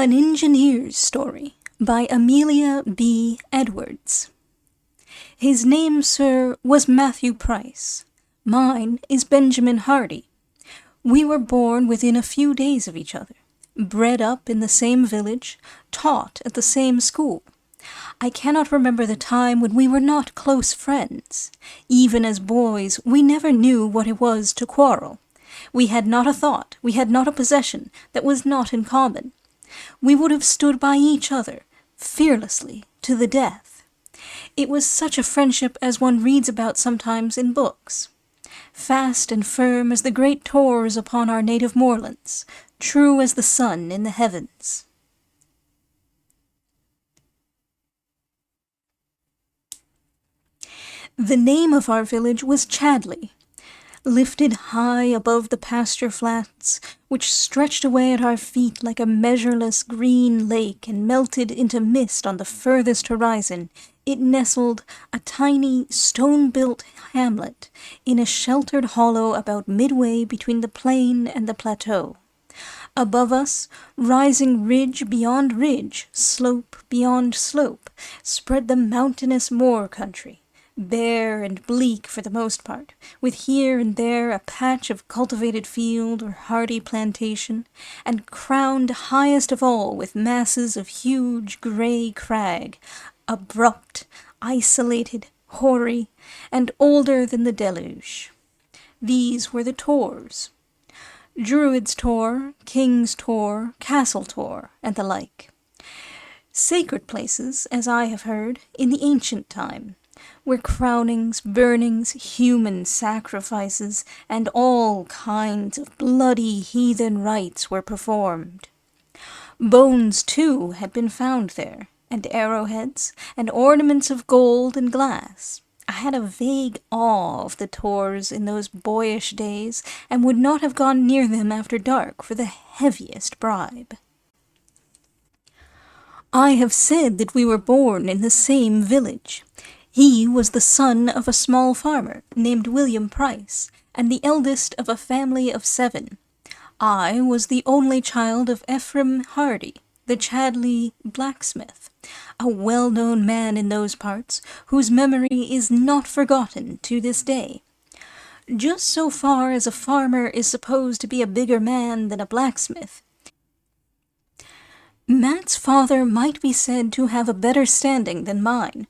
An Engineer's Story by Amelia B. Edwards. His name, sir, was Matthew Price. Mine is Benjamin Hardy. We were born within a few days of each other, bred up in the same village, taught at the same school. I cannot remember the time when we were not close friends. Even as boys, we never knew what it was to quarrel. We had not a thought, we had not a possession, that was not in common. We would have stood by each other, fearlessly, to the death. It was such a friendship as one reads about sometimes in books. Fast and firm as the great tors upon our native moorlands, true as the sun in the heavens. The name of our village was Chadley. Lifted high above the pasture flats, which stretched away at our feet like a measureless green lake and melted into mist on the furthest horizon, it nestled, a tiny, stone-built hamlet, in a sheltered hollow about midway between the plain and the plateau. Above us, rising ridge beyond ridge, slope beyond slope, spread the mountainous moor country, bare and bleak for the most part, with here and there a patch of cultivated field or hardy plantation, and crowned highest of all with masses of huge grey crag, abrupt, isolated, hoary, and older than the deluge. These were the tors. Druid's Tor, King's Tor, Castle Tor, and the like. Sacred places, as I have heard, in the ancient time, where crownings, burnings, human sacrifices, and all kinds of bloody heathen rites were performed. Bones, too, had been found there, and arrowheads, and ornaments of gold and glass. I had a vague awe of the tors in those boyish days, and would not have gone near them after dark for the heaviest bribe. I have said that we were born in the same village. He was the son of a small farmer named William Price, and the eldest of a family of 7. I was the only child of Ephraim Hardy, the Chadley blacksmith, a well-known man in those parts, whose memory is not forgotten to this day. Just so far as a farmer is supposed to be a bigger man than a blacksmith, Matt's father might be said to have a better standing than mine.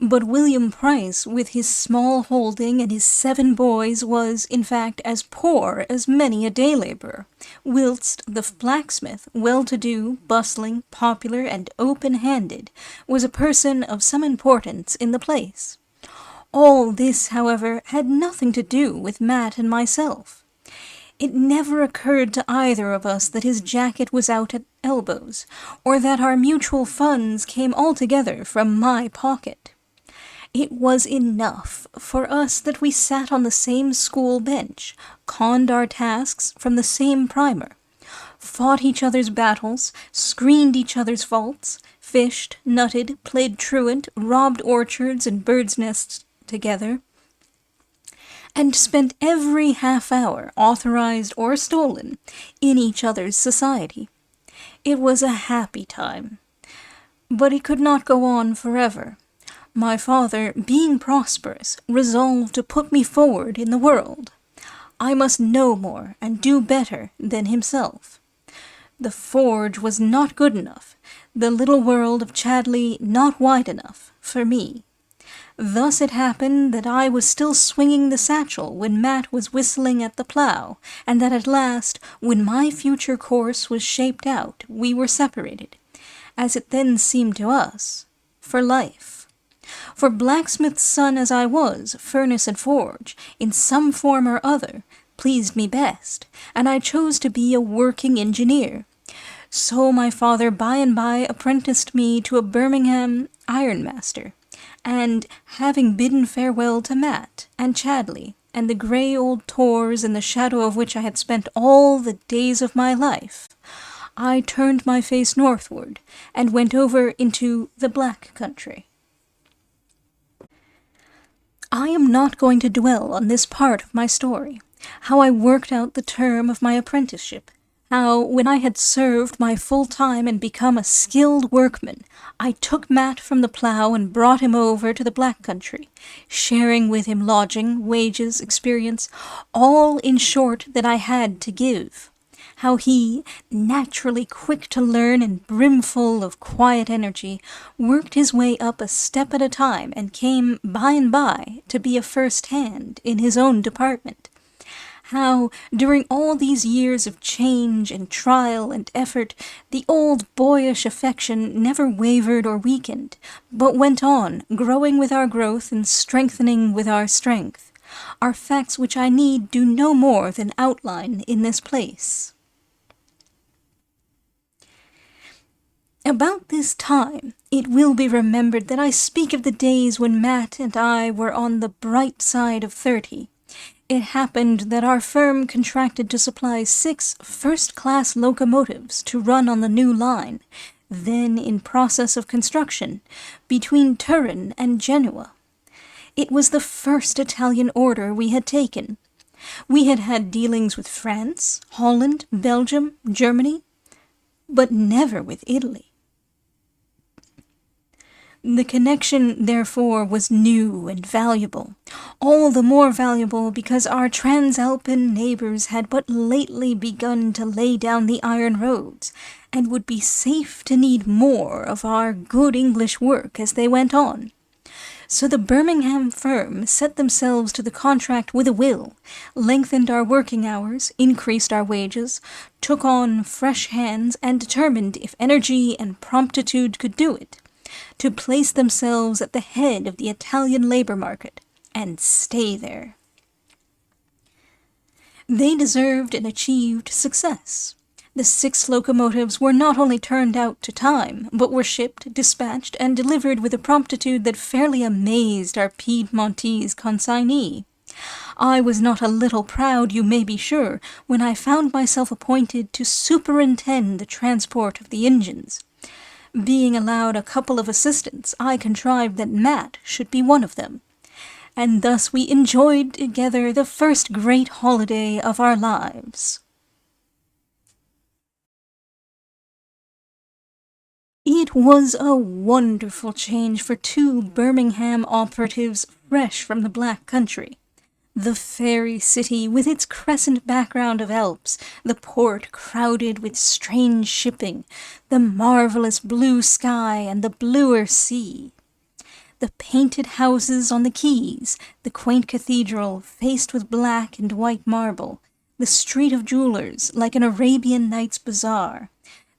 But William Price, with his small holding and his 7 boys, was, in fact, as poor as many a day-labourer, whilst the blacksmith, well-to-do, bustling, popular, and open-handed, was a person of some importance in the place. All this, however, had nothing to do with Matt and myself. It never occurred to either of us that his jacket was out at elbows, or that our mutual funds came altogether from my pocket. It was enough for us that we sat on the same school bench, conned our tasks from the same primer, fought each other's battles, screened each other's faults, fished, nutted, played truant, robbed orchards and birds' nests together, and spent every half-hour, authorized or stolen, in each other's society. It was a happy time, but it could not go on forever. My father, being prosperous, resolved to put me forward in the world. I must know more and do better than himself. The forge was not good enough, the little world of Chadley not wide enough, for me. Thus it happened that I was still swinging the satchel when Matt was whistling at the plough, and that at last, when my future course was shaped out, we were separated, as it then seemed to us, for life. For blacksmith's son as I was, furnace and forge, in some form or other, pleased me best, and I chose to be a working engineer. So my father by and by apprenticed me to a Birmingham ironmaster, and, having bidden farewell to Matt and Chadley, and the grey old tors in the shadow of which I had spent all the days of my life, I turned my face northward, and went over into the Black Country. I am not going to dwell on this part of my story, how I worked out the term of my apprenticeship, How, when I had served my full time and become a skilled workman, I took Matt from the plough and brought him over to the Black Country, sharing with him lodging, wages, experience, all in short that I had to give. How he, naturally quick to learn and brimful of quiet energy, worked his way up a step at a time and came by and by to be a first hand in his own department. How, during all these years of change and trial and effort, the old boyish affection never wavered or weakened, but went on, growing with our growth and strengthening with our strength, are facts which I need do no more than outline in this place. About this time, it will be remembered that I speak of the days when Matt and I were on the bright side of 30. It happened that our firm contracted to supply 6 first-class locomotives to run on the new line, then in process of construction, between Turin and Genoa. It was the first Italian order we had taken. We had had dealings with France, Holland, Belgium, Germany, but never with Italy. The connection, therefore, was new and valuable, all the more valuable because our Transalpine neighbours had but lately begun to lay down the iron roads, and would be safe to need more of our good English work as they went on. So the Birmingham firm set themselves to the contract with a will, lengthened our working hours, increased our wages, took on fresh hands, and determined, if energy and promptitude could do it, to place themselves at the head of the Italian labour market, and stay there. They deserved and achieved success. The 6 locomotives were not only turned out to time, but were shipped, dispatched, and delivered with a promptitude that fairly amazed our Piedmontese consignee. I was not a little proud, you may be sure, when I found myself appointed to superintend the transport of the engines. Being allowed a couple of assistants, I contrived that Matt should be one of them, and thus we enjoyed together the first great holiday of our lives. It was a wonderful change for 2 Birmingham operatives fresh from the Black Country. The fairy city, with its crescent background of Alps, the port crowded with strange shipping, the marvellous blue sky and the bluer sea. The painted houses on the quays, the quaint cathedral faced with black and white marble, the street of jewellers like an Arabian Nights bazaar,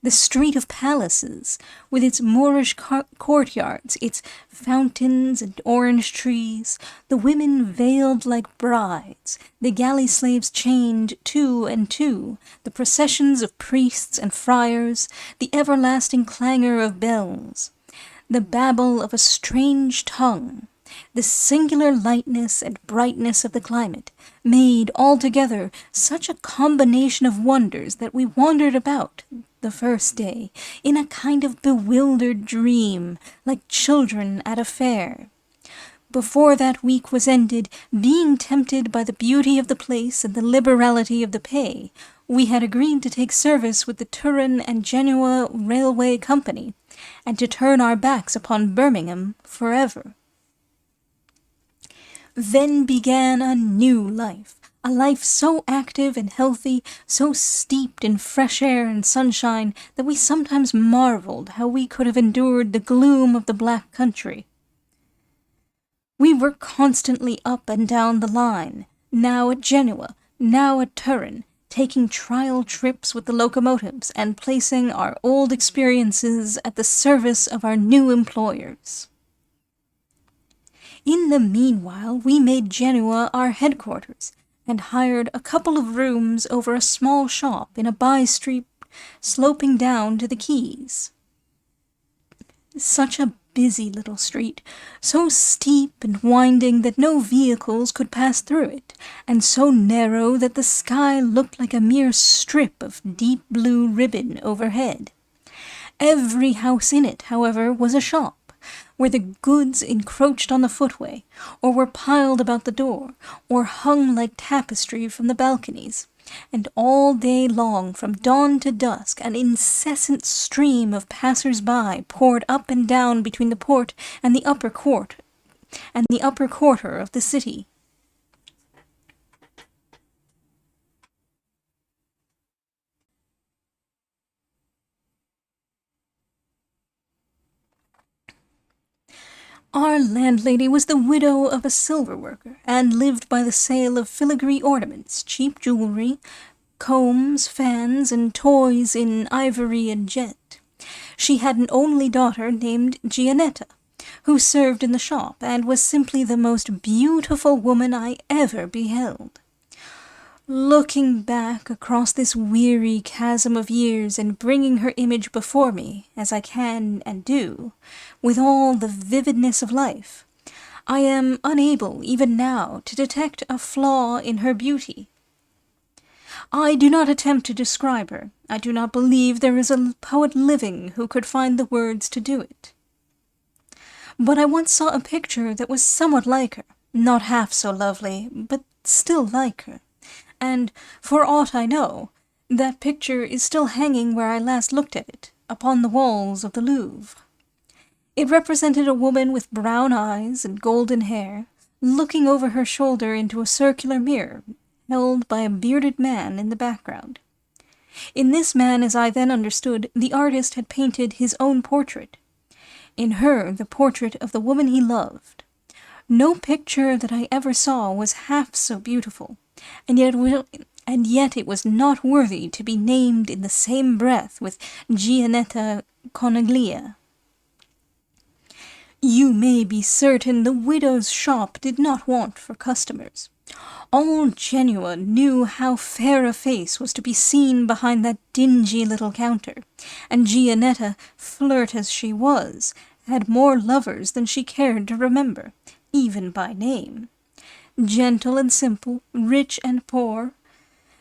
the street of palaces, with its Moorish courtyards, its fountains and orange trees, the women veiled like brides, the galley slaves chained 2 and 2, the processions of priests and friars, the everlasting clangor of bells, the babble of a strange tongue, the singular lightness and brightness of the climate, made altogether such a combination of wonders that we wandered about the first day in a kind of bewildered dream, like children at a fair. Before that week was ended, being tempted by the beauty of the place and the liberality of the pay, we had agreed to take service with the Turin and Genoa Railway Company, and to turn our backs upon Birmingham forever. Then began a new life, a life so active and healthy, so steeped in fresh air and sunshine, that we sometimes marvelled how we could have endured the gloom of the Black Country. We were constantly up and down the line, now at Genoa, now at Turin, taking trial trips with the locomotives and placing our old experiences at the service of our new employers. In the meanwhile, we made Genoa our headquarters, and hired a couple of rooms over a small shop in a by-street sloping down to the quays. Such a busy little street, so steep and winding that no vehicles could pass through it, and so narrow that the sky looked like a mere strip of deep blue ribbon overhead. Every house in it, however, was a shop, where the goods encroached on the footway, or were piled about the door, or hung like tapestry from the balconies, and all day long, from dawn to dusk, an incessant stream of passers-by poured up and down between the port and the upper quarter of the city. Our landlady was the widow of a silver worker, and lived by the sale of filigree ornaments, cheap jewelry, combs, fans, and toys in ivory and jet. She had an only daughter named Gianetta, who served in the shop, and was simply the most beautiful woman I ever beheld. Looking back across this weary chasm of years and bringing her image before me, as I can and do, with all the vividness of life, I am unable even now to detect a flaw in her beauty. I do not attempt to describe her. I do not believe there is a poet living who could find the words to do it. But I once saw a picture that was somewhat like her, not half so lovely, but still like her. And, for aught I know, that picture is still hanging where I last looked at it, upon the walls of the Louvre. It represented a woman with brown eyes and golden hair, looking over her shoulder into a circular mirror, held by a bearded man in the background. In this man, as I then understood, the artist had painted his own portrait. In her, the portrait of the woman he loved. No picture that I ever saw was half so beautiful, and yet it was not worthy to be named in the same breath with Gianetta Conaglia. You may be certain the widow's shop did not want for customers. All Genoa knew how fair a face was to be seen behind that dingy little counter, and Gianetta, flirt as she was, had more lovers than she cared to remember, even by name. Gentle and simple, rich and poor,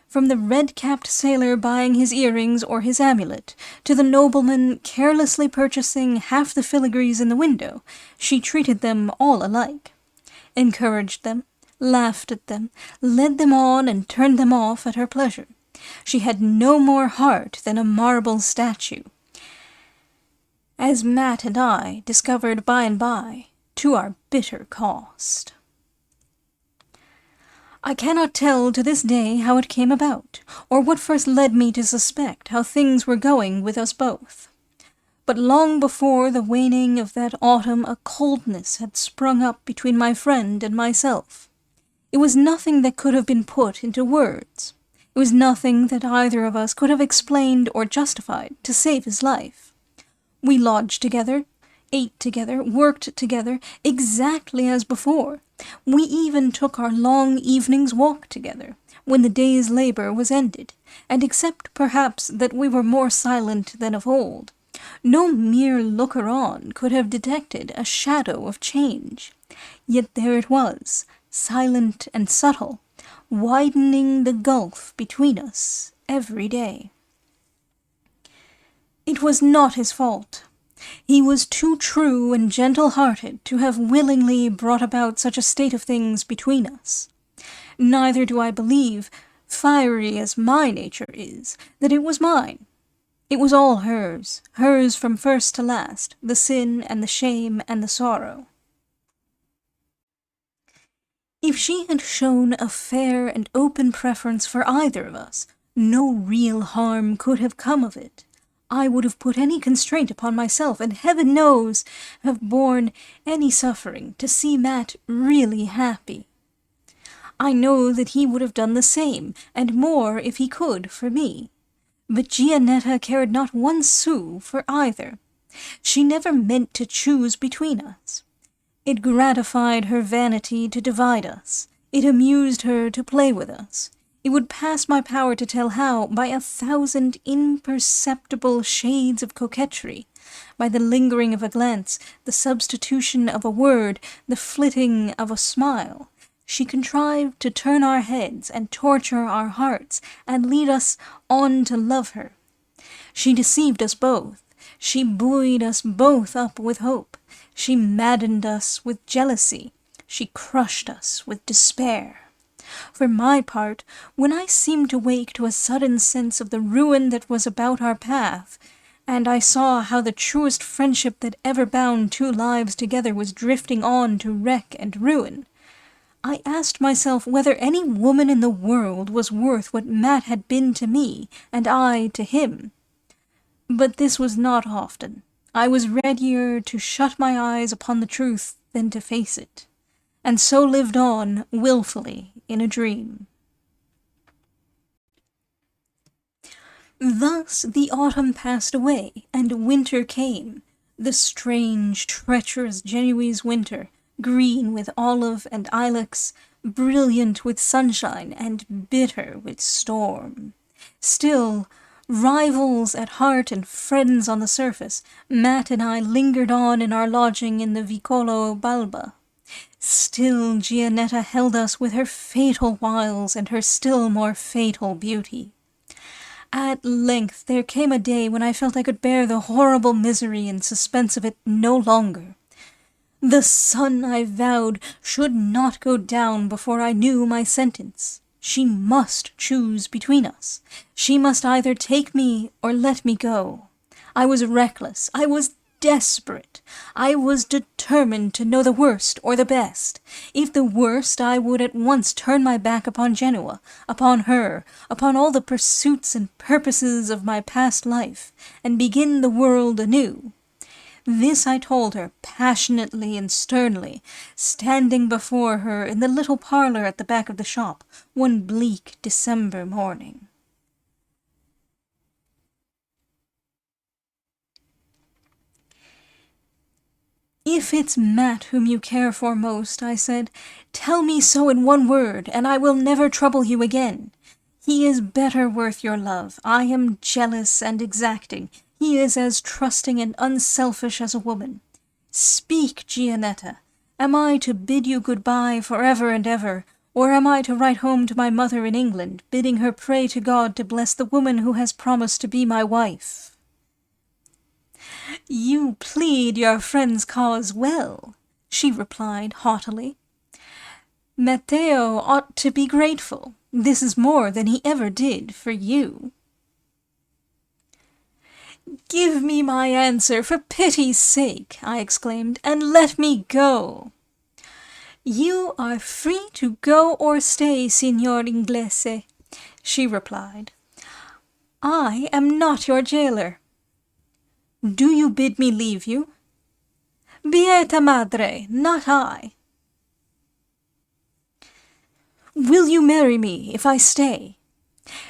from the red-capped sailor buying his earrings or his amulet, to the nobleman carelessly purchasing half the filigrees in the window, she treated them all alike, encouraged them, laughed at them, led them on and turned them off at her pleasure. She had no more heart than a marble statue, as Matt and I discovered by and by, to our bitter cost. I cannot tell to this day how it came about, or what first led me to suspect how things were going with us both. But long before the waning of that autumn a coldness had sprung up between my friend and myself. It was nothing that could have been put into words. It was nothing that either of us could have explained or justified to save his life. We lodged together, ate together, worked together, exactly as before. We even took our long evening's walk together, when the day's labor was ended, and except perhaps that we were more silent than of old, no mere looker-on could have detected a shadow of change. Yet there it was, silent and subtle, widening the gulf between us every day. It was not his fault. He was too true and gentle-hearted to have willingly brought about such a state of things between us. Neither do I believe, fiery as my nature is, that it was mine. It was all hers from first to last, the sin and the shame and the sorrow. If she had shown a fair and open preference for either of us, no real harm could have come of it. I would have put any constraint upon myself, and heaven knows, have borne any suffering to see Matt really happy. I know that he would have done the same, and more if he could, for me. But Gianetta cared not one sou for either. She never meant to choose between us. It gratified her vanity to divide us. It amused her to play with us. It would pass my power to tell how, by 1,000 imperceptible shades of coquetry, by the lingering of a glance, the substitution of a word, the flitting of a smile, she contrived to turn our heads and torture our hearts and lead us on to love her. She deceived us both. She buoyed us both up with hope. She maddened us with jealousy. She crushed us with despair. For my part, when I seemed to wake to a sudden sense of the ruin that was about our path, and I saw how the truest friendship that ever bound two lives together was drifting on to wreck and ruin, I asked myself whether any woman in the world was worth what Matt had been to me, and I to him. But this was not often. I was readier to shut my eyes upon the truth than to face it, and so lived on, wilfully, in a dream. Thus the autumn passed away, and winter came, the strange, treacherous Genoese winter, green with olive and ilex, brilliant with sunshine, and bitter with storm. Still, rivals at heart and friends on the surface, Matt and I lingered on in our lodging in the Vicolo Balba. Still Gianetta held us with her fatal wiles and her still more fatal beauty. At length there came a day when I felt I could bear the horrible misery and suspense of it no longer. The sun, I vowed, should not go down before I knew my sentence. She must choose between us. She must either take me or let me go. I was reckless. I was desperate. I was determined to know the worst or the best. If the worst, I would at once turn my back upon Genoa, upon her, upon all the pursuits and purposes of my past life, and begin the world anew. This I told her passionately and sternly, standing before her in the little parlour at the back of the shop, one bleak December morning. "If it's Matt whom you care for most," I said, "tell me so in one word, and I will never trouble you again. He is better worth your love. I am jealous and exacting. He is as trusting and unselfish as a woman. Speak, Gianetta. Am I to bid you good-bye forever and ever, or am I to write home to my mother in England, bidding her pray to God to bless the woman who has promised to be my wife?" "You plead your friend's cause well," she replied haughtily. "Matteo ought to be grateful. This is more than he ever did for you." "Give me my answer, for pity's sake," I exclaimed, "and let me go." "You are free to go or stay, Signor Inglese," she replied. "I am not your jailer." "Do you bid me leave you?" "Beata madre, not I." "Will you marry me if I stay?"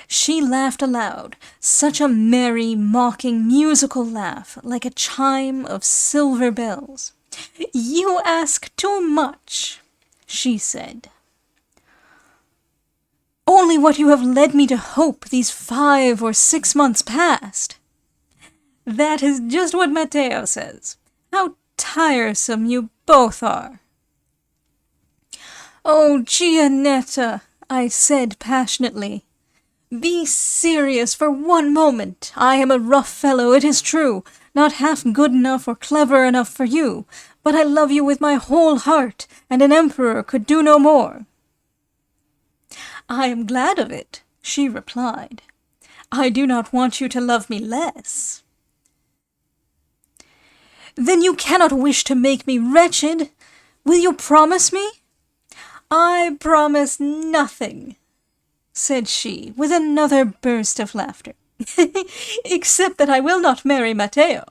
She laughed aloud, such a merry, mocking, musical laugh, like a chime of silver bells. "You ask too much," she said. "Only what you have led me to hope these 5 or 6 months past." "That is just what Matteo says. How tiresome you both are." "Oh, Gianetta," I said passionately, "be serious for one moment. I am a rough fellow, it is true, not half good enough or clever enough for you, but I love you with my whole heart, and an emperor could do no more." "I am glad of it," she replied. "I do not want you to love me less." "Then you cannot wish to make me wretched. Will you promise me?" "I promise nothing," said she, with another burst of laughter, "except that I will not marry Matteo."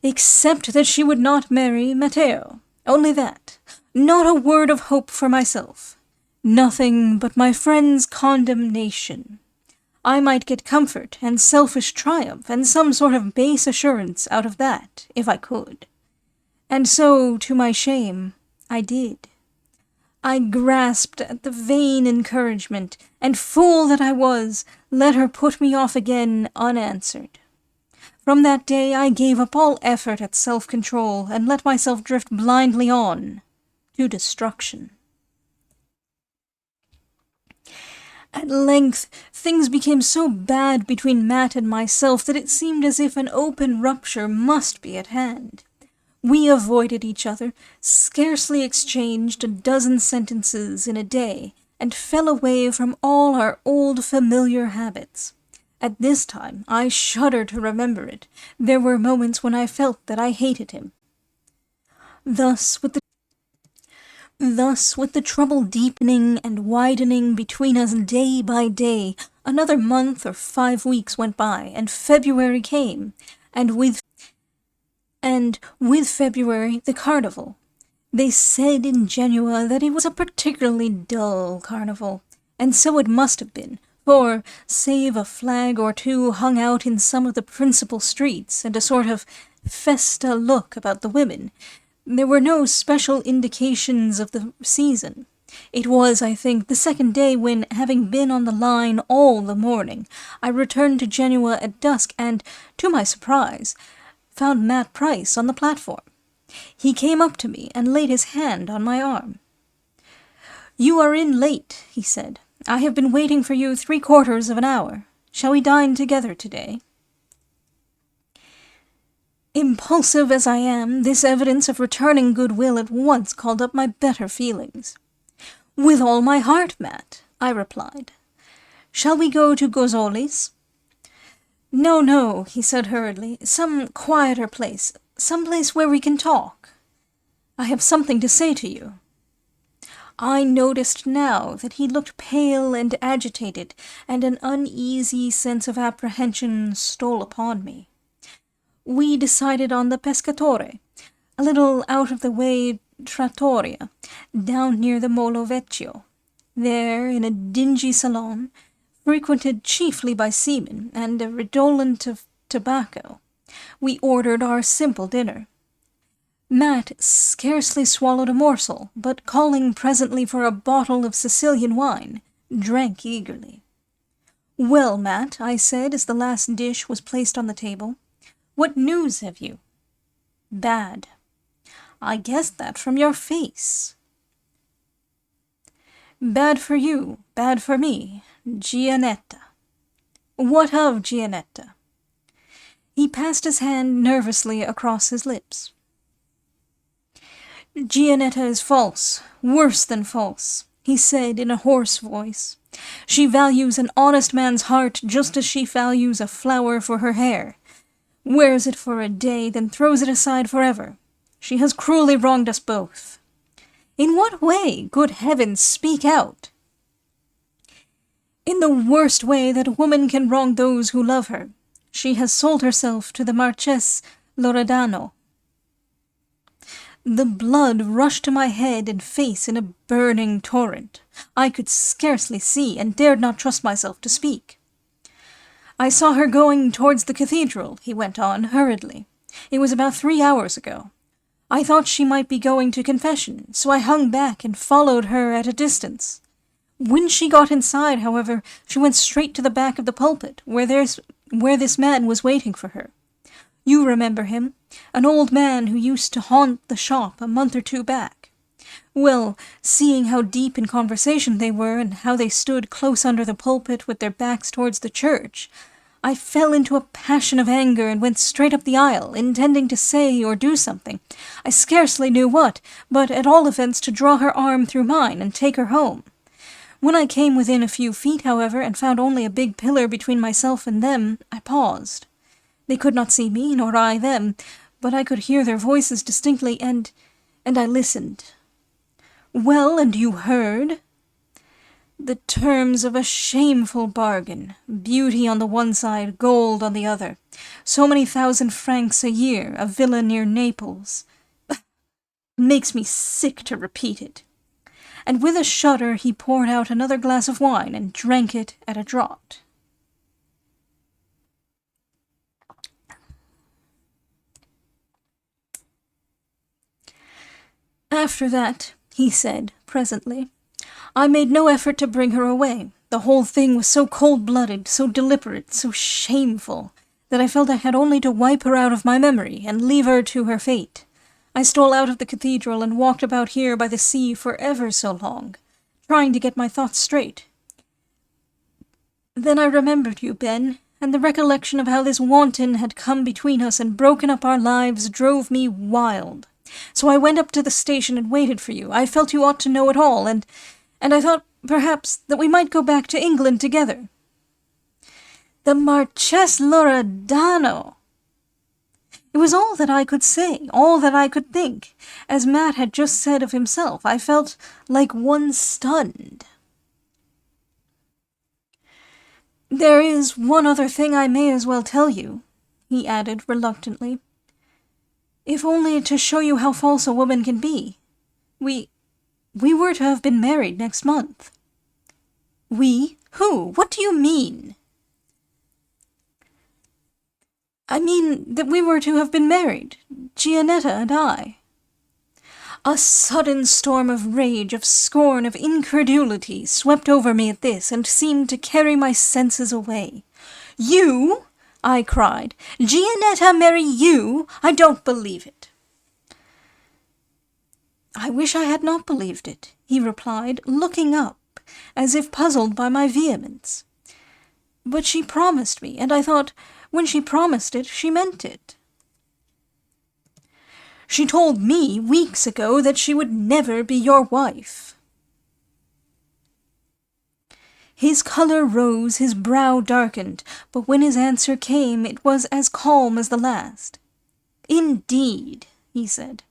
"Except that she would not marry Matteo. Only that. Not a word of hope for myself. Nothing but my friend's condemnation. I might get comfort and selfish triumph and some sort of base assurance out of that, if I could. And so, to my shame, I did. I grasped at the vain encouragement, and fool that I was, let her put me off again unanswered. From that day I gave up all effort at self-control, and let myself drift blindly on to destruction. At length things became so bad between Matt and myself that it seemed as if an open rupture must be at hand. We avoided each other, scarcely exchanged a dozen sentences in a day, and fell away from all our old familiar habits. At this time, I shudder to remember it. There were moments when I felt that I hated him. Thus, with the trouble deepening and widening between us day by day, another month or 5 weeks went by, and February came, and with February the carnival. They said in Genoa that it was a particularly dull carnival, and so it must have been, for, save a flag or two hung out in some of the principal streets, and a sort of festa look about the women, there were no special indications of the season. It was, I think, the second day when, having been on the line all the morning, I returned to Genoa at dusk and, to my surprise, found Matt Price on the platform. He came up to me and laid his hand on my arm. "You are in late," he said. "I have been waiting for you 3/4 of an hour. Shall we dine together today?" Impulsive as I am, this evidence of returning goodwill at once called up my better feelings. "With all my heart, Matt," I replied. "Shall we go to Gozzoli's?" "No, no," he said hurriedly. "Some quieter place. Some place where we can talk. I have something to say to you." I noticed now that he looked pale and agitated, and an uneasy sense of apprehension stole upon me. We decided on the Pescatore, a little out-of-the-way trattoria, down near the Molo Vecchio. There, in a dingy salon, frequented chiefly by seamen, and redolent of tobacco, we ordered our simple dinner. Matt scarcely swallowed a morsel, but calling presently for a bottle of Sicilian wine, drank eagerly. "Well, Matt," I said, as the last dish was placed on the table, "what news have you?" "Bad." "I guessed that from your face." "Bad for you, bad for me. Gianetta." "What of Gianetta?" He passed his hand nervously across his lips. "Gianetta is false, worse than false," he said in a hoarse voice. "She values an honest man's heart just as she values a flower for her hair. Wears it for a day, then throws it aside forever. She has cruelly wronged us both." "In what way? Good heavens, speak out!" "In the worst way that a woman can wrong those who love her. She has sold herself to the Marchese Loredano." The blood rushed to my head and face in a burning torrent. I could scarcely see, and dared not trust myself to speak. "I saw her going towards the cathedral," he went on hurriedly. "It was about 3 hours ago. I thought she might be going to confession, so I hung back and followed her at a distance. When she got inside, however, she went straight to the back of the pulpit, where this man was waiting for her. You remember him, an old man who used to haunt the shop a month or 2 back. Well, seeing how deep in conversation they were, and how they stood close under the pulpit with their backs towards the church, I fell into a passion of anger and went straight up the aisle, intending to say or do something, I scarcely knew what, but at all events to draw her arm through mine and take her home. When I came within a few feet, however, and found only a big pillar between myself and them, I paused. They could not see me, nor I them, but I could hear their voices distinctly, and I listened." "Well, and you heard?" "The terms of a shameful bargain. Beauty on the one side, gold on the other. So many 1,000 francs a year, a villa near Naples. It makes me sick to repeat it." And with a shudder he poured out another glass of wine and drank it at a draught. "After that," he said, presently, "I made no effort to bring her away. The whole thing was so cold-blooded, so deliberate, so shameful, that I felt I had only to wipe her out of my memory and leave her to her fate. I stole out of the cathedral and walked about here by the sea for ever so long, trying to get my thoughts straight. Then I remembered you, Ben, and the recollection of how this wanton had come between us and broken up our lives drove me wild. So I went up to the station and waited for you. I felt you ought to know it all, and I thought perhaps that we might go back to England together." The Marchese Loredano! It was all that I could say, all that I could think. As Matt had just said of himself, I felt like one stunned. "There is one other thing I may as well tell you," he added reluctantly. "If only to show you how false a woman can be. We were to have been married next month." "We? Who? What do you mean?" "I mean that we were to have been married, Gianetta and I." A sudden storm of rage, of scorn, of incredulity swept over me at this, and seemed to carry my senses away. "You?" I cried. "Gianetta marry you? I don't believe it." "I wish I had not believed it," he replied, looking up, as if puzzled by my vehemence. "But she promised me, and I thought, when she promised it, she meant it." "She told me weeks ago that she would never be your wife." His color rose, his brow darkened, but when his answer came, it was as calm as the last. "Indeed," he said.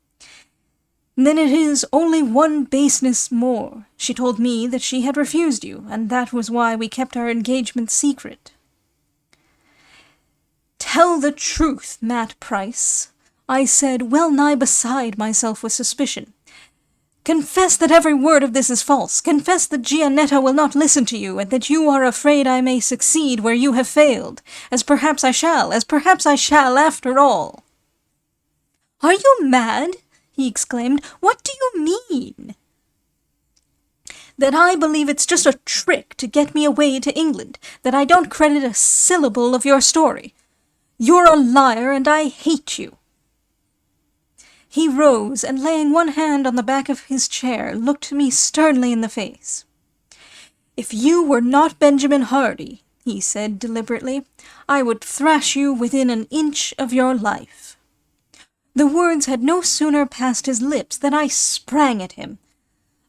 "Then it is only one baseness more. She told me that she had refused you, and that was why we kept our engagement secret." "Tell the truth, Matt Price," I said, well nigh beside myself with suspicion. "Confess that every word of this is false. Confess that Gianetta will not listen to you, and that you are afraid I may succeed where you have failed, as perhaps I shall after all." "Are you mad?" he exclaimed. "What do you mean?" "That I believe it's just a trick to get me away to England, that I don't credit a syllable of your story. You're a liar, and I hate you." He rose, and laying one hand on the back of his chair, looked me sternly in the face. "If you were not Benjamin Hardy," he said deliberately, "I would thrash you within an inch of your life." The words had no sooner passed his lips than I sprang at him.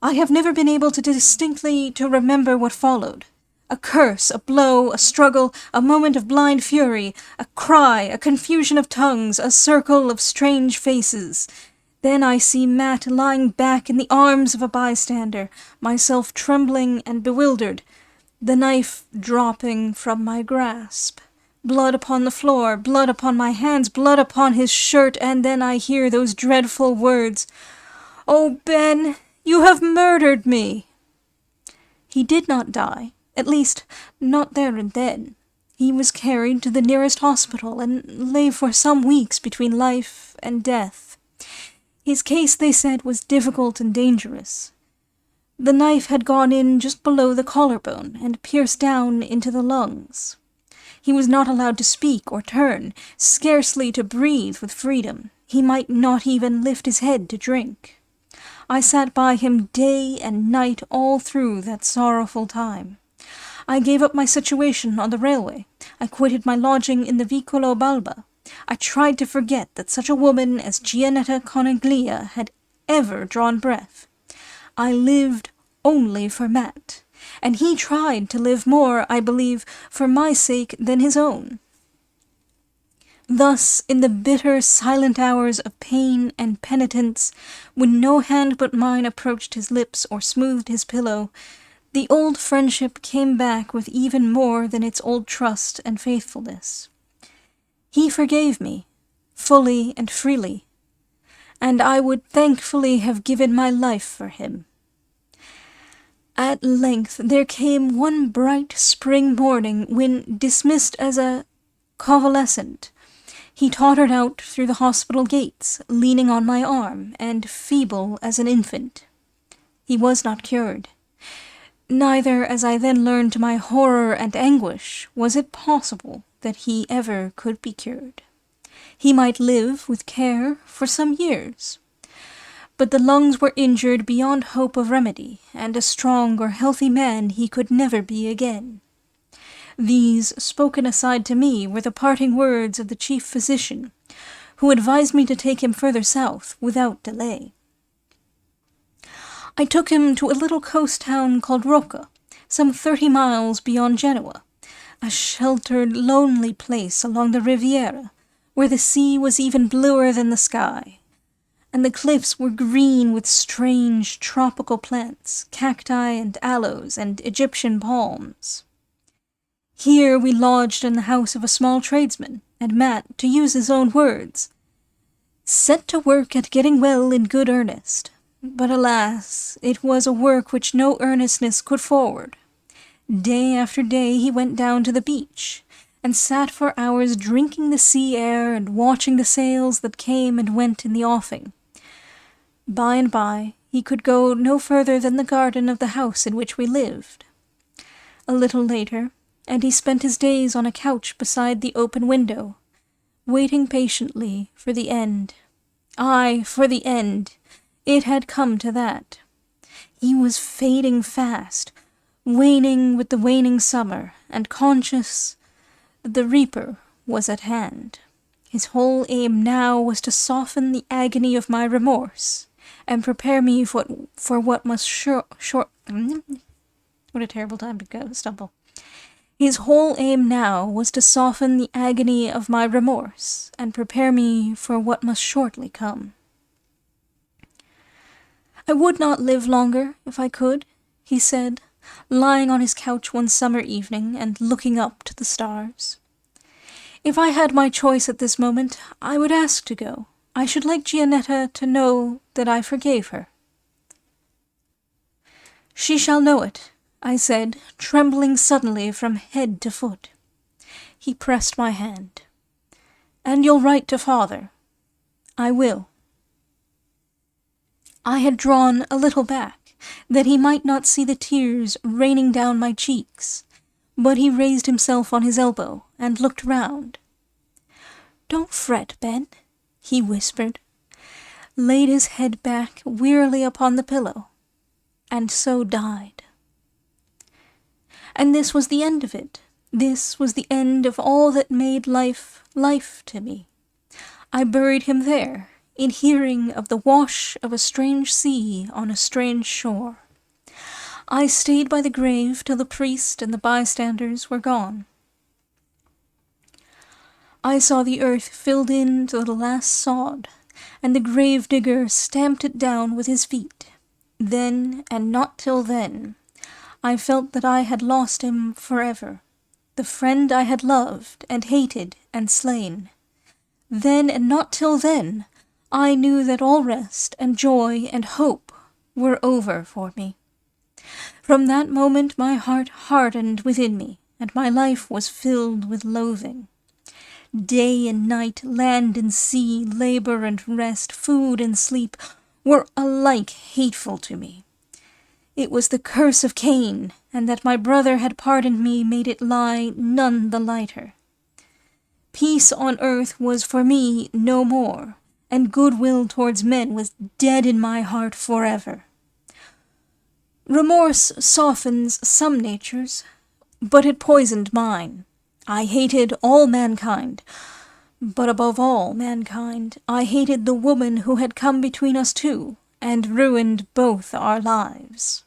I have never been able distinctly to remember what followed. A curse, a blow, a struggle, a moment of blind fury, a cry, a confusion of tongues, a circle of strange faces. Then I see Matt lying back in the arms of a bystander, myself trembling and bewildered, the knife dropping from my grasp. Blood upon the floor, blood upon my hands, blood upon his shirt, and then I hear those dreadful words, "Oh, Ben, you have murdered me!" He did not die. At least, not there and then. He was carried to the nearest hospital and lay for some weeks between life and death. His case, they said, was difficult and dangerous. The knife had gone in just below the collarbone and pierced down into the lungs. He was not allowed to speak or turn, scarcely to breathe with freedom. He might not even lift his head to drink. I sat by him day and night all through that sorrowful time. I gave up my situation on the railway. I quitted my lodging in the Vicolo Balba. I tried to forget that such a woman as Gianetta Coneglia had ever drawn breath. I lived only for Matt, and he tried to live more, I believe, for my sake than his own. Thus, in the bitter, silent hours of pain and penitence, when no hand but mine approached his lips or smoothed his pillow, the old friendship came back with even more than its old trust and faithfulness. He forgave me, fully and freely, and I would thankfully have given my life for him. At length there came one bright spring morning when, dismissed as a convalescent, he tottered out through the hospital gates, leaning on my arm, and feeble as an infant. He was not cured. Neither, as I then learned to my horror and anguish, was it possible that he ever could be cured. He might live, with care, for some years. But the lungs were injured beyond hope of remedy, and a strong or healthy man he could never be again. These, spoken aside to me, were the parting words of the chief physician, who advised me to take him further south without delay. I took him to a little coast town called Rocca, some 30 miles beyond Genoa, a sheltered, lonely place along the Riviera, where the sea was even bluer than the sky, and the cliffs were green with strange tropical plants, cacti and aloes and Egyptian palms. Here we lodged in the house of a small tradesman, and Matt, to use his own words, set to work at getting well in good earnest. But alas, it was a work which no earnestness could forward. Day after day he went down to the beach, and sat for hours drinking the sea air and watching the sails that came and went in the offing. By and by he could go no further than the garden of the house in which we lived. A little later, and he spent his days on a couch beside the open window, waiting patiently for the end. Aye, for the end. It had come to that. He was fading fast, waning with the waning summer, and conscious that the reaper was at hand. His whole aim now was to soften the agony of my remorse, and prepare me for what must what a terrible time to stumble. His whole aim now was to soften the agony of my remorse, and prepare me for what must shortly come. I would not live longer if I could, he said, lying on his couch one summer evening and looking up to the stars. If I had my choice at this moment, I would ask to go. I should like Gianetta to know that I forgave her. She shall know it, I said, trembling suddenly from head to foot. He pressed my hand. And you'll write to father. I will. I had drawn a little back, that he might not see the tears raining down my cheeks, but he raised himself on his elbow and looked round. Don't fret, Ben, he whispered, laid his head back wearily upon the pillow, and so died. And this was the end of it. This was the end of all that made life life to me. I buried him there, in hearing of the wash of a strange sea on a strange shore. I stayed by the grave till the priest and the bystanders were gone. I saw the earth filled in to the last sod, and the grave digger stamped it down with his feet. Then, and not till then, I felt that I had lost him forever, the friend I had loved and hated and slain. Then, and not till then, I knew that all rest and joy and hope were over for me. From that moment my heart hardened within me, and my life was filled with loathing. Day and night, land and sea, labor and rest, food and sleep, were alike hateful to me. It was the curse of Cain, and that my brother had pardoned me made it lie none the lighter. Peace on earth was for me no more, and goodwill towards men was dead in my heart forever. Remorse softens some natures, but it poisoned mine. I hated all mankind, but above all mankind, I hated the woman who had come between us two, and ruined both our lives.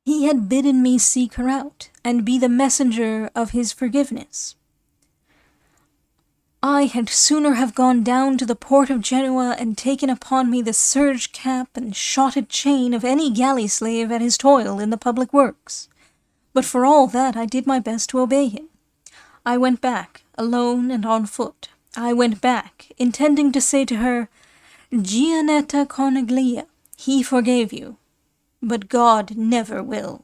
He had bidden me seek her out, and be the messenger of his forgiveness. I had sooner have gone down to the port of Genoa and taken upon me the serge cap and shotted chain of any galley slave at his toil in the public works. But for all that I did my best to obey him. I went back, alone and on foot. I went back, intending to say to her, Gianetta Coneglia, he forgave you, but God never will.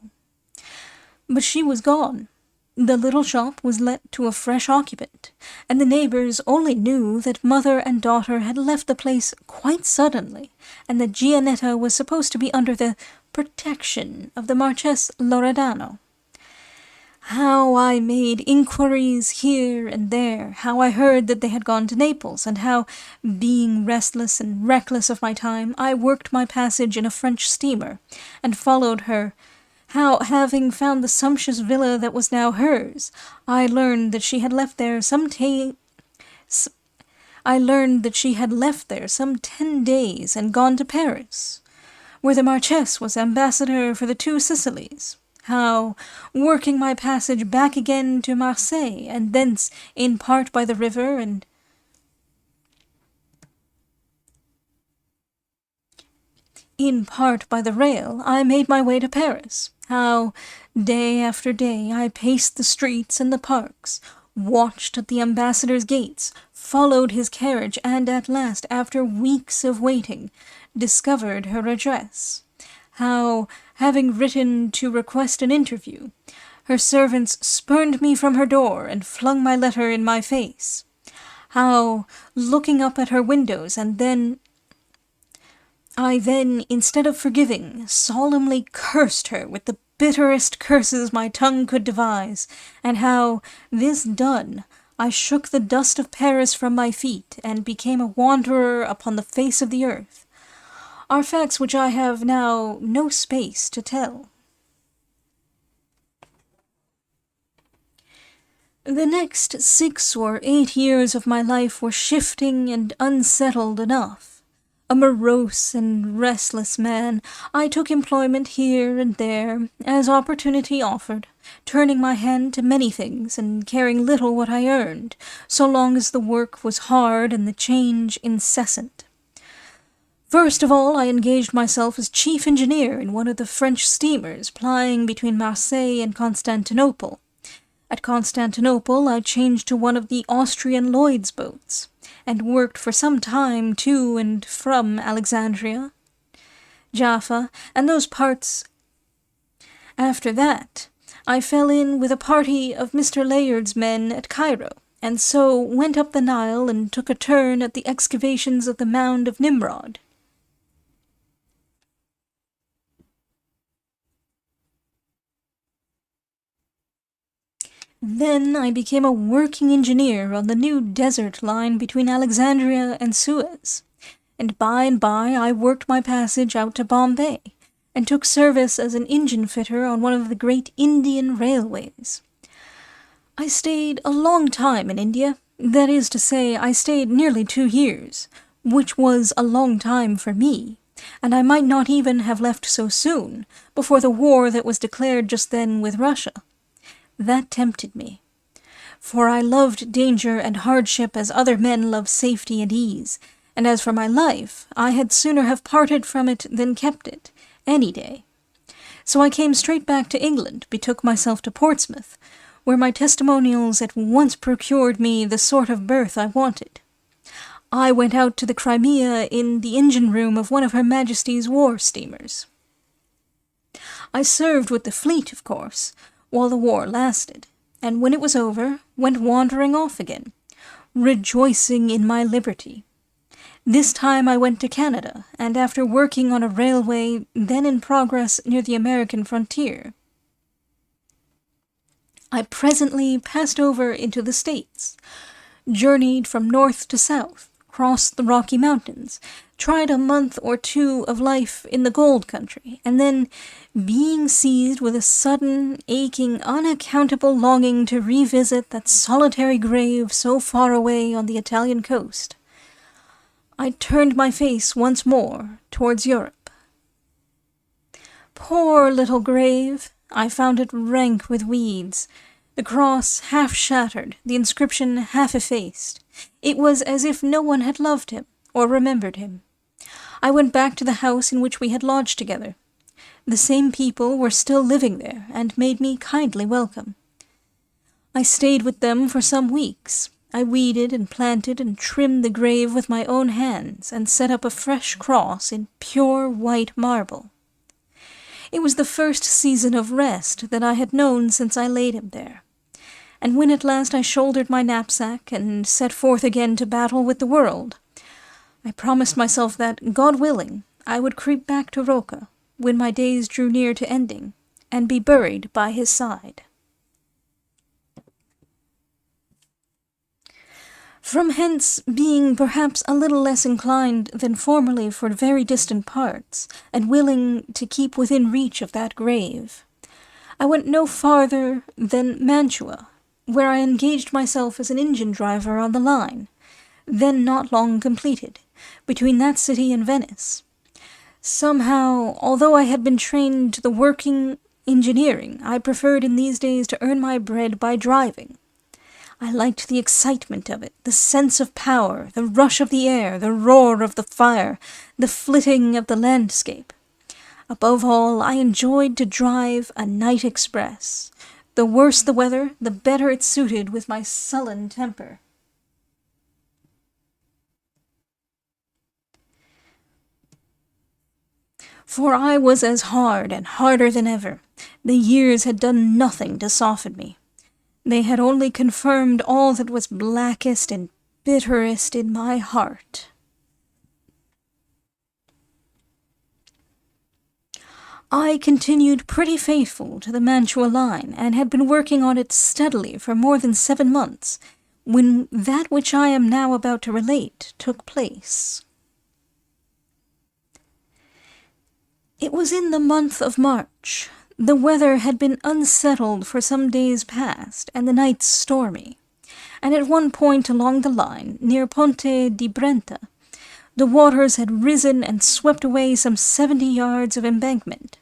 But she was gone. The little shop was let to a fresh occupant, and the neighbors only knew that mother and daughter had left the place quite suddenly, and that Gianetta was supposed to be under the protection of the Marchese Loredano. How I made inquiries here and there, how I heard that they had gone to Naples, and how, being restless and reckless of my time, I worked my passage in a French steamer, and followed her, how, having found the sumptuous villa that was now hers, I learned that she had left there some 10 days and gone to Paris, where the Marchese was ambassador for the two Sicilies. How, working my passage back again to Marseille, and thence, in part by the river and in part by the rail, I made my way to Paris. How, day after day, I paced the streets and the parks, watched at the ambassador's gates, followed his carriage, and at last, after weeks of waiting, discovered her address. How, having written to request an interview, her servants spurned me from her door and flung my letter in my face. How, looking up at her windows, I then, instead of forgiving, solemnly cursed her with the bitterest curses my tongue could devise, and how, this done, I shook the dust of Paris from my feet, and became a wanderer upon the face of the earth, are facts which I have now no space to tell. The next 6 or 8 years of my life were shifting and unsettled enough. A morose and restless man, I took employment here and there, as opportunity offered, turning my hand to many things, and caring little what I earned, so long as the work was hard and the change incessant. First of all, I engaged myself as chief engineer in one of the French steamers plying between Marseille and Constantinople. At Constantinople, I changed to one of the Austrian Lloyd's boats, and worked for some time to and from Alexandria, Jaffa, and those parts. After that, I fell in with a party of Mr. Layard's men at Cairo, and so went up the Nile and took a turn at the excavations of the mound of Nimrod. Then I became a working engineer on the new desert line between Alexandria and Suez, and by I worked my passage out to Bombay, and took service as an engine fitter on one of the great Indian railways. I stayed a long time in India. That is to say, I stayed nearly 2 years, which was a long time for me, and I might not even have left so soon, before the war that was declared just then with Russia. That tempted me, for I loved danger and hardship as other men love safety and ease, and as for my life, I had sooner have parted from it than kept it, any day. So I came straight back to England, betook myself to Portsmouth, where my testimonials at once procured me the sort of berth I wanted. I went out to the Crimea in the engine-room of one of Her Majesty's war steamers. I served with the fleet, of course, while the war lasted, and when it was over, went wandering off again, rejoicing in my liberty. This time I went to Canada, and after working on a railway then in progress near the American frontier, I presently passed over into the States, journeyed from north to south, crossed the Rocky Mountains, tried a month or 2 of life in the gold country, and then, being seized with a sudden, aching, unaccountable longing to revisit that solitary grave so far away on the Italian coast, I turned my face once more towards Europe. Poor little grave! I found it rank with weeds, the cross half shattered, the inscription half effaced. It was as if no one had loved him, or remembered him. I went back to the house in which we had lodged together. The same people were still living there, and made me kindly welcome. I stayed with them for some weeks. I weeded and planted and trimmed the grave with my own hands, and set up a fresh cross in pure white marble. It was the first season of rest that I had known since I laid him there, and when at last I shouldered my knapsack and set forth again to battle with the world, I promised myself that, God willing, I would creep back to Rocca when my days drew near to ending, and be buried by his side. From hence, being perhaps a little less inclined than formerly for very distant parts, and willing to keep within reach of that grave, I went no farther than Mantua, where I engaged myself as an engine driver on the line, then not long completed, between that city and Venice. Somehow, although I had been trained to the working engineering, I preferred in these days to earn my bread by driving. I liked the excitement of it, the sense of power, the rush of the air, the roar of the fire, the flitting of the landscape. Above all, I enjoyed to drive a night express. The worse the weather, the better it suited with my sullen temper. For I was as hard and harder than ever. The years had done nothing to soften me. They had only confirmed all that was blackest and bitterest in my heart. I continued pretty faithful to the Mantua line, and had been working on it steadily for more than 7 months, when that which I am now about to relate took place. It was in the month of March. The weather had been unsettled for some days past, and the nights stormy, and at one point along the line, near Ponte di Brenta, the waters had risen and swept away some 70 yards of embankment.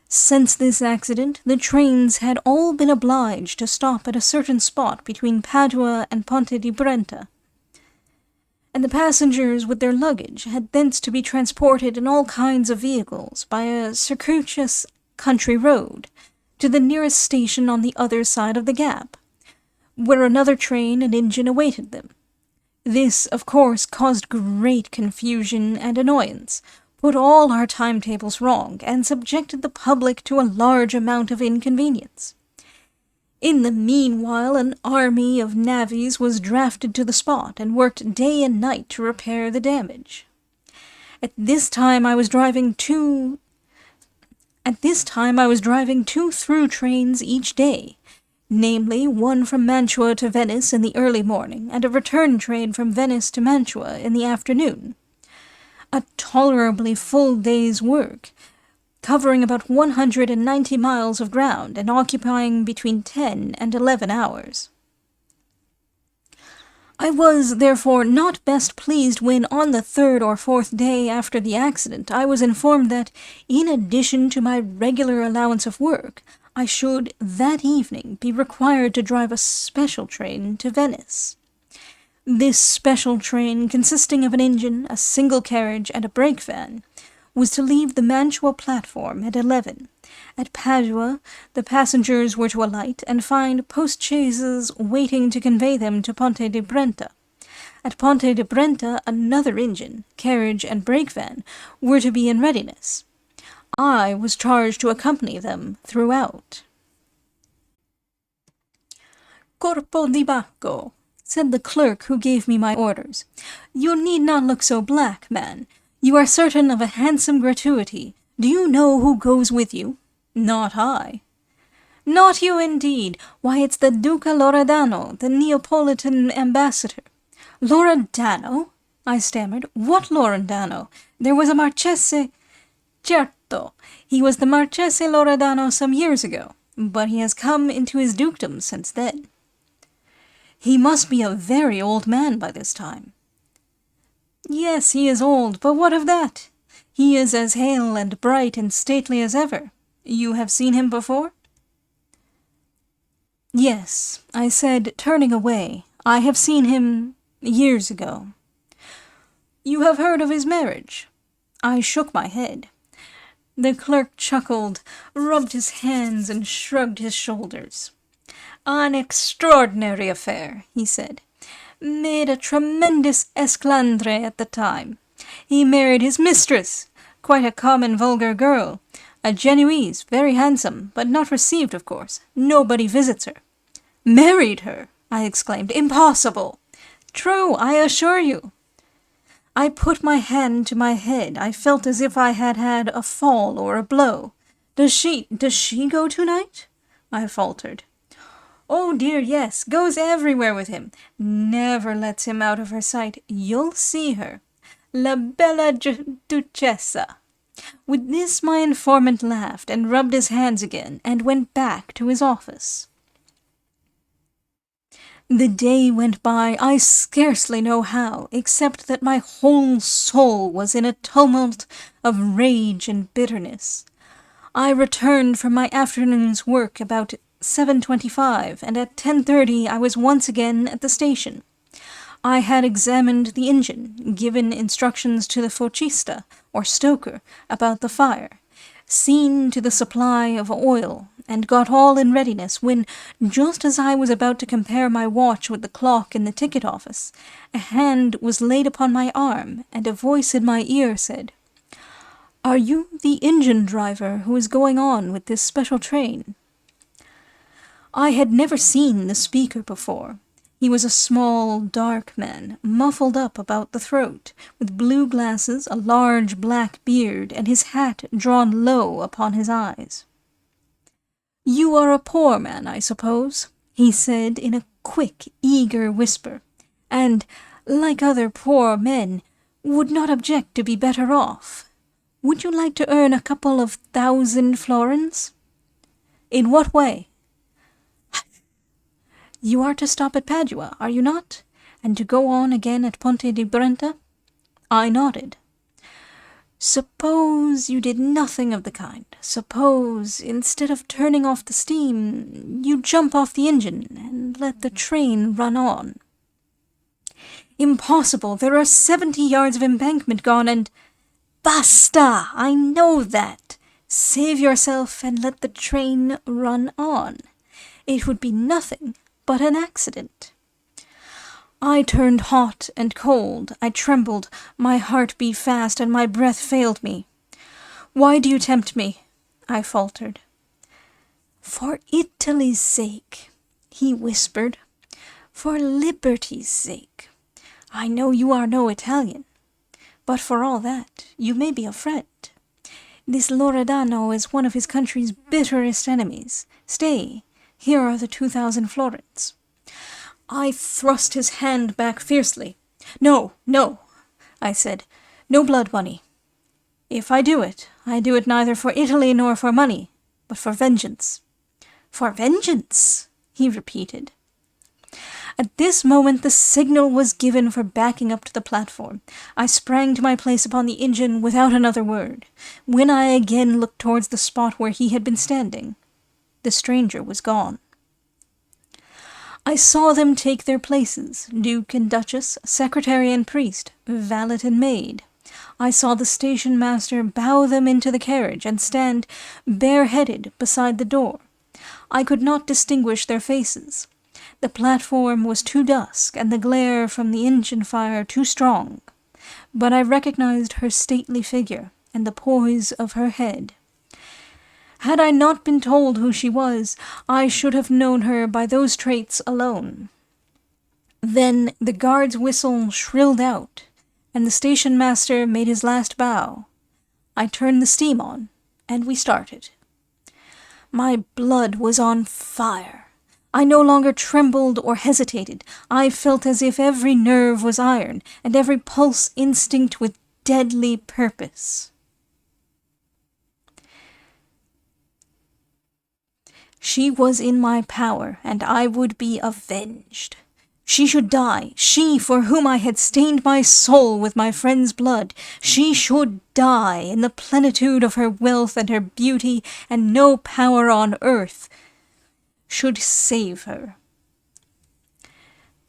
Since this accident, the trains had all been obliged to stop at a certain spot between Padua and Ponte di Brenta, and the passengers with their luggage had thence to be transported in all kinds of vehicles by a circuitous country road to the nearest station on the other side of the gap, where another train and engine awaited them. This, of course, caused great confusion and annoyance, put all our timetables wrong, and subjected the public to a large amount of inconvenience. In the meanwhile, an army of navvies was drafted to the spot and worked day and night to repair the damage. At this time I was driving two through trains each day, namely one from Mantua to Venice in the early morning, and a return train from Venice to Mantua in the afternoon. A tolerably full day's work, covering about 190 miles of ground and occupying between 10 and 11 hours. I was, therefore, not best pleased when, on the 3rd or 4th day after the accident, I was informed that, in addition to my regular allowance of work, I should, that evening, be required to drive a special train to Venice. This special train, consisting of an engine, a single carriage, and a brake van, was to leave the Mantua platform at 11. At Padua, the passengers were to alight and find post-chaises waiting to convey them to Ponte di Brenta. At Ponte di Brenta, another engine, carriage, and brake van were to be in readiness. I was charged to accompany them throughout. "Corpo di Bacco," said the clerk who gave me my orders. "You need not look so black, man. You are certain of a handsome gratuity. Do you know who goes with you?" "Not I." "Not you, indeed. Why, it's the Duca Loredano, the Neapolitan ambassador." "Loredano?" I stammered. "What Loredano? There was a Marchese—" "Certo, he was the Marchese Loredano some years ago, but he has come into his dukedom since then." "He must be a very old man by this time." "Yes, he is old, but what of that? He is as hale and bright and stately as ever. You have seen him before?" "Yes," I said, turning away. "I have seen him years ago." "You have heard of his marriage?" I shook my head. The clerk chuckled, rubbed his hands, and shrugged his shoulders. "An extraordinary affair," he said. "Made a tremendous esclandre at the time. He married his mistress, quite a common vulgar girl, a Genoese, very handsome, but not received, of course. Nobody visits her." "Married her!" I exclaimed. "Impossible!" "True, I assure you." I put my hand to my head. I felt as if I had had a fall or a blow. Does she go tonight?" I faltered. "Oh, dear, yes, goes everywhere with him. Never lets him out of her sight. You'll see her. La bella duchessa." With this my informant laughed and rubbed his hands again and went back to his office. The day went by, I scarcely know how, except that my whole soul was in a tumult of rage and bitterness. I returned from my afternoon's work about 7:25, and at 10:30 I was once again at the station. I had examined the engine, given instructions to the fochista, or stoker, about the fire, seen to the supply of oil, and got all in readiness, when, just as I was about to compare my watch with the clock in the ticket office, a hand was laid upon my arm, and a voice in my ear said, "Are you the engine driver who is going on with this special train?" I had never seen the speaker before. He was a small, dark man, muffled up about the throat, with blue glasses, a large black beard, and his hat drawn low upon his eyes. "You are a poor man, I suppose," he said in a quick, eager whisper, "and, like other poor men, would not object to be better off. Would you like to earn a couple of 1,000 florins?" "In what way?" "You are to stop at Padua, are you not? And to go on again at Ponte di Brenta?" I nodded. "Suppose you did nothing of the kind. Suppose, instead of turning off the steam, you jump off the engine and let the train run on." "Impossible! There are 70 yards of embankment gone, and—" "Basta! I know that. Save yourself and let the train run on. It would be nothing but an accident." I turned hot and cold. I trembled, my heart beat fast, and my breath failed me. "Why do you tempt me?" I faltered. "For Italy's sake," he whispered. "For liberty's sake. I know you are no Italian, but for all that, you may be a friend. This Loredano is one of his country's bitterest enemies. Stay, here are the 2,000 florins." I thrust his hand back fiercely. "No, no," I said. "No blood money. If I do it neither for Italy nor for money, but for vengeance." "For vengeance," he repeated. At this moment the signal was given for backing up to the platform. I sprang to my place upon the engine without another word. When I again looked towards the spot where he had been standing, the stranger was gone. I saw them take their places, Duke and Duchess, secretary and priest, valet and maid. I saw the station-master bow them into the carriage and stand bareheaded beside the door. I could not distinguish their faces. The platform was too dusk, and the glare from the engine fire too strong. But I recognized her stately figure and the poise of her head. Had I not been told who she was, I should have known her by those traits alone. Then the guard's whistle shrilled out, and the station-master made his last bow. I turned the steam on, and we started. My blood was on fire. I no longer trembled or hesitated. I felt as if every nerve was iron, and every pulse instinct with deadly purpose. She was in my power, and I would be avenged. She should die, she for whom I had stained my soul with my friend's blood. She should die in the plenitude of her wealth and her beauty, and no power on earth should save her.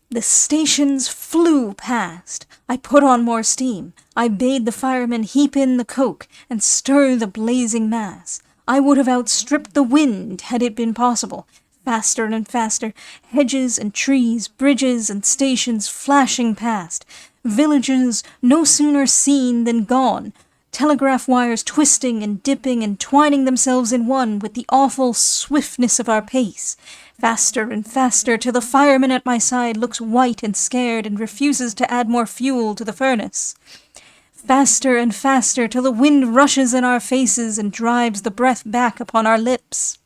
The stations flew past. I put on more steam. I bade the firemen heap in the coke and stir the blazing mass. I would have outstripped the wind had it been possible. Faster and faster, hedges and trees, bridges and stations flashing past, villages no sooner seen than gone, telegraph wires twisting and dipping and twining themselves in one with the awful swiftness of our pace. Faster and faster, till the fireman at my side looks white and scared and refuses to add more fuel to the furnace. Faster and faster, till the wind rushes in our faces and drives the breath back upon our lips.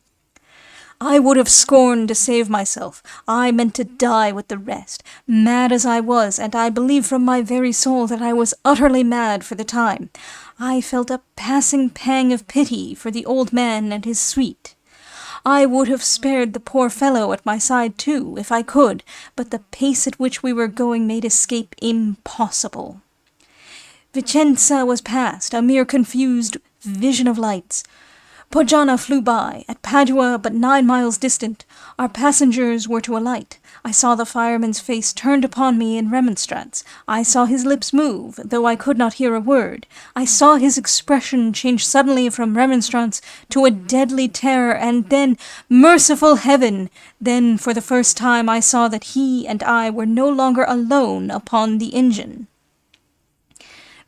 I would have scorned to save myself. I meant to die with the rest, mad as I was, and I believe from my very soul that I was utterly mad for the time. I felt a passing pang of pity for the old man and his suite. I would have spared the poor fellow at my side too, if I could, but the pace at which we were going made escape impossible. Vicenza was past, a mere confused vision of lights. Poggiana flew by, at Padua but 9 miles distant. Our passengers were to alight. I saw the fireman's face turned upon me in remonstrance. I saw his lips move, though I could not hear a word. I saw his expression change suddenly from remonstrance to a deadly terror, and then, merciful heaven! Then for the first time I saw that he and I were no longer alone upon the engine.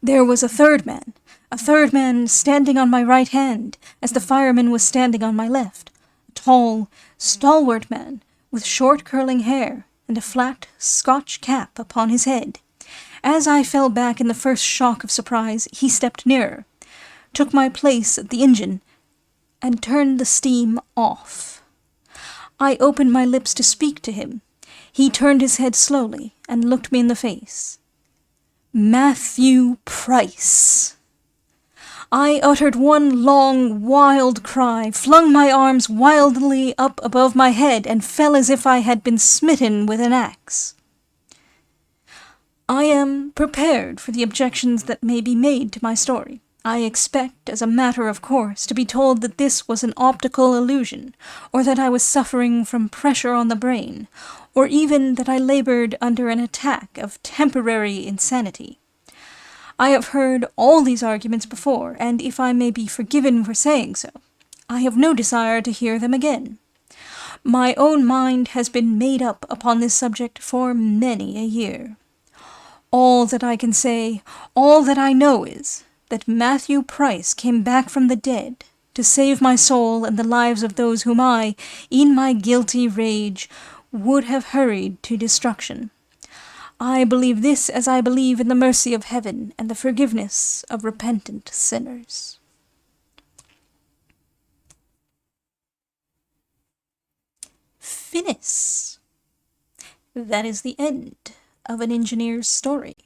There was a third man standing on my right hand, as the fireman was standing on my left. A tall, stalwart man, with short curling hair, and a flat Scotch cap upon his head. As I fell back in the first shock of surprise, he stepped nearer, took my place at the engine, and turned the steam off. I opened my lips to speak to him. He turned his head slowly, and looked me in the face. Matthew Price! I uttered one long, wild cry, flung my arms wildly up above my head, and fell as if I had been smitten with an axe. I am prepared for the objections that may be made to my story. I expect, as a matter of course, to be told that this was an optical illusion, or that I was suffering from pressure on the brain, or even that I labored under an attack of temporary insanity. I have heard all these arguments before, and if I may be forgiven for saying so, I have no desire to hear them again. My own mind has been made up upon this subject for many a year. All that I can say, all that I know is, that Matthew Price came back from the dead to save my soul and the lives of those whom I, in my guilty rage, would have hurried to destruction. I believe this as I believe in the mercy of heaven and the forgiveness of repentant sinners. Finis. That is the end of an engineer's story.